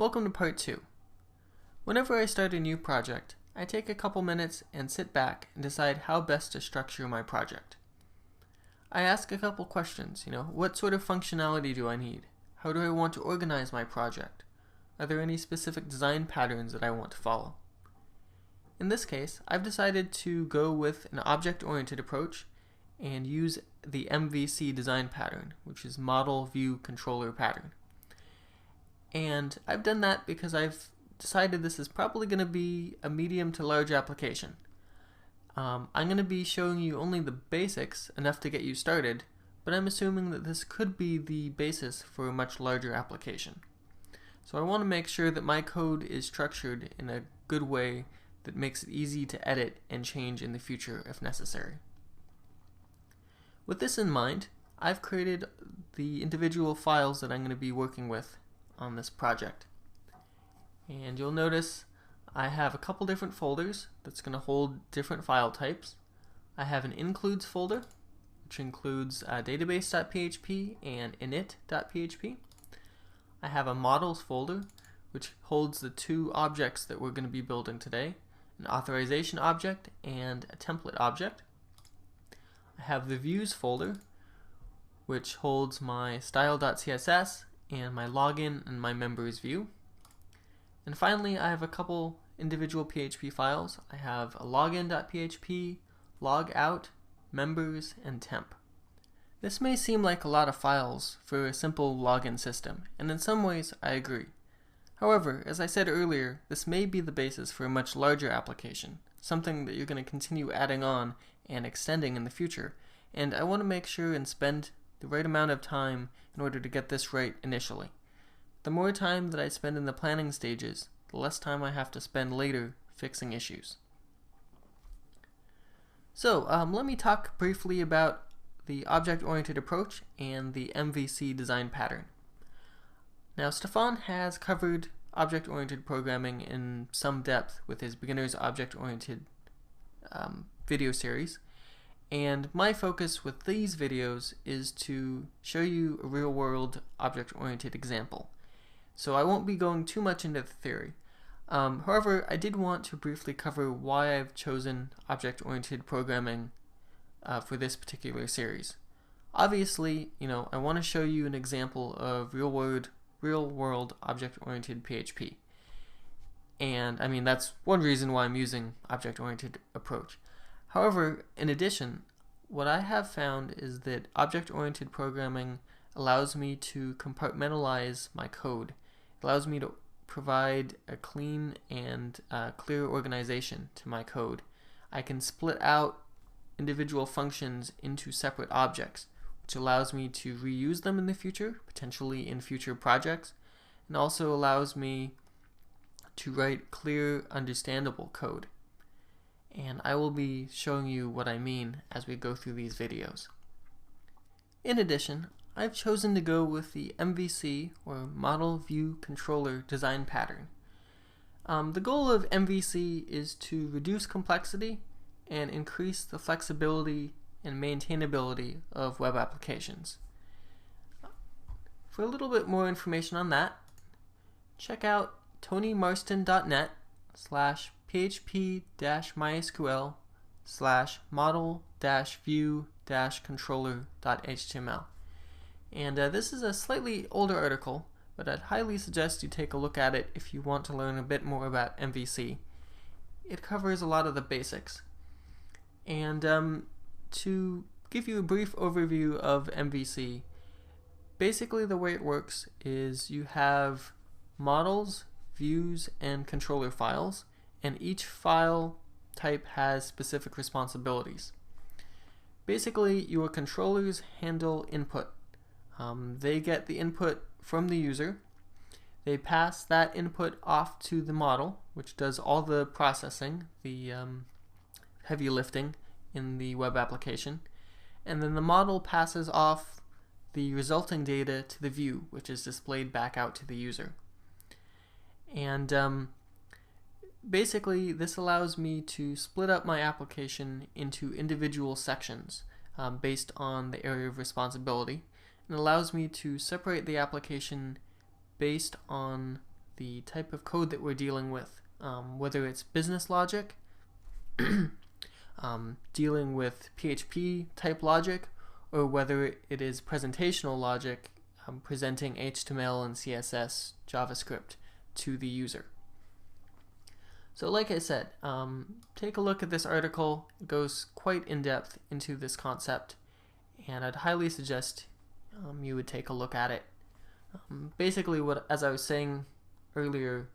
Welcome to part 2. Whenever I start a new project, I take a couple minutes and sit back and decide how best to structure my project. I ask a couple questions, what sort of functionality do I need? How do I want to organize my project? Are there any specific design patterns that I want to follow? In this case, I've decided to go with an object-oriented approach and use the MVC design pattern, which is Model View Controller Pattern. And I've done that because I've decided this is probably going to be a medium to large application. I'm going to be showing you only the basics, enough to get you started, but I'm assuming that this could be the basis for a much larger application. So I want to make sure that my code is structured in a good way that makes it easy to edit and change in the future if necessary. With this in mind, I've created the individual files that I'm going to be working with on this project. And you'll notice I have a couple different folders that's going to hold different file types. I have an includes folder, which includes database.php and init.php. I have a models folder, which holds the two objects that we're going to be building today, an authorization object and a template object. I have the views folder, which holds my style.css and my login and my members view. And finally, I have a couple individual PHP files. I have a login.php, logout, members, and temp. This may seem like a lot of files for a simple login system, and in some ways I agree. However, as I said earlier, this may be the basis for a much larger application, something that you're going to continue adding on and extending in the future, and I want to make sure and spend the right amount of time in order to get this right initially. The more time that I spend in the planning stages, the less time I have to spend later fixing issues. So let me talk briefly about the object-oriented approach and the MVC design pattern. Now, Stefan has covered object-oriented programming in some depth with his Beginner's Object-Oriented video series, and my focus with these videos is to show you a real-world object-oriented example. So I won't be going too much into the theory. However, I did want to briefly cover why I've chosen object-oriented programming for this particular series. Obviously, I want to show you an example of real-world object-oriented PHP. And I mean, that's one reason why I'm using object-oriented approach. However, in addition, what I have found is that object-oriented programming allows me to compartmentalize my code. It allows me to provide a clean and clear organization to my code. I can split out individual functions into separate objects, which allows me to reuse them in the future, potentially in future projects, and also allows me to write clear, understandable code. And I will be showing you what I mean as we go through these videos. In addition, I've chosen to go with the MVC, or Model View Controller design pattern. The goal of MVC is to reduce complexity and increase the flexibility and maintainability of web applications. For a little bit more information on that, check out tonymarston.net/php-mysql/model-view-controller.html. And this is a slightly older article, but I'd highly suggest you take a look at it if you want to learn a bit more about MVC. It covers a lot of the basics. And to give you a brief overview of MVC, basically the way it works is you have models, views, and controller files, and each file type has specific responsibilities. Basically, your controllers handle input. They get the input from the user. They pass that input off to the model, which does all the processing, the heavy lifting in the web application. And then the model passes off the resulting data to the view, which is displayed back out to the user. And basically, this allows me to split up my application into individual sections based on the area of responsibility, and allows me to separate the application based on the type of code that we're dealing with, whether it's business logic, dealing with PHP type logic, or whether it is presentational logic, presenting HTML and CSS, JavaScript to the user. So like I said, take a look at this article. It goes quite in depth into this concept, and I'd highly suggest you would take a look at it. Basically, as I was saying earlier,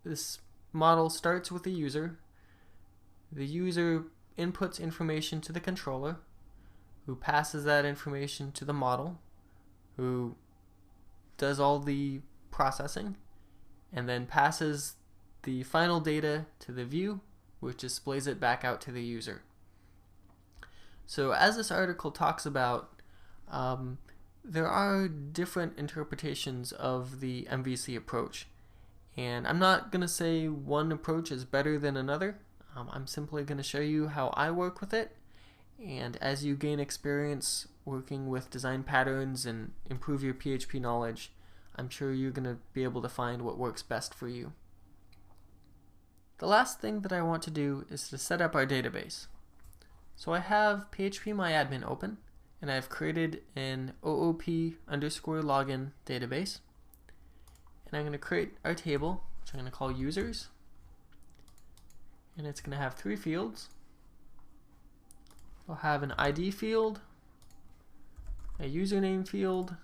this model starts with the user. The user inputs information to the controller, who passes that information to the model, who does all the processing, and then passes the final data to the view, which displays it back out to the user. So as this article talks about, there are different interpretations of the MVC approach, and I'm not going to say one approach is better than another. I'm simply going to show you how I work with it, and as you gain experience working with design patterns and improve your PHP knowledge, I'm sure you're going to be able to find what works best for you. The last thing that I want to do is to set up our database. So I have phpMyAdmin open, and I've created an OOP_login database, and I'm going to create our table, which I'm going to call users, and it's going to have 3 fields. I'll have an ID field, a username field,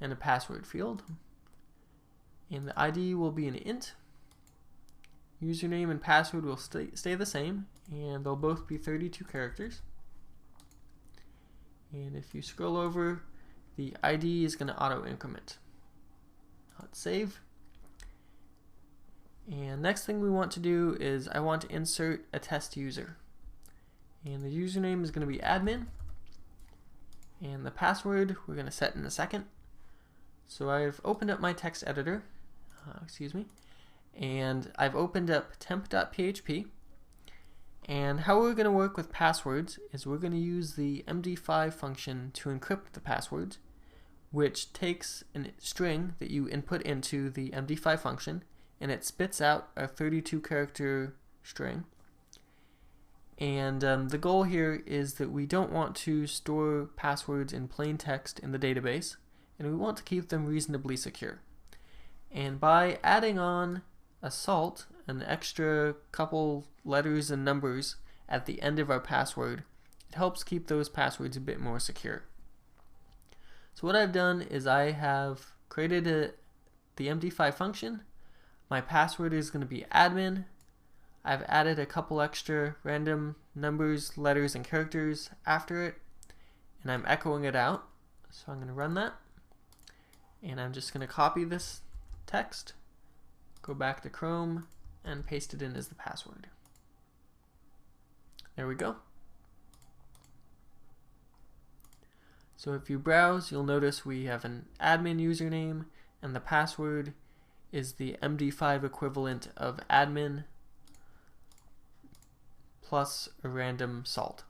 and a password field. And the ID will be an int. Username and password will stay the same, and they'll both be 32 characters. And if you scroll over, the ID is going to auto increment. Let's save. And next thing we want to do is I want to insert a test user. And the username is going to be admin. And the password we're going to set in a second. So I've opened up my text editor, and I've opened up temp.php. And how we're going to work with passwords is we're going to use the MD5 function to encrypt the passwords, which takes a string that you input into the MD5 function, and it spits out a 32 character string. And the goal here is that we don't want to store passwords in plain text in the database, and we want to keep them reasonably secure. And by adding on a salt, an extra couple letters and numbers at the end of our password, it helps keep those passwords a bit more secure. So what I've done is I have created the MD5 function. My password is going to be admin. I've added a couple extra random numbers, letters, and characters after it, and I'm echoing it out. So I'm going to run that, and I'm just going to copy this text, go back to Chrome, and paste it in as the password. There we go. So if you browse, you'll notice we have an admin username, and the password is the MD5 equivalent of admin plus a random salt.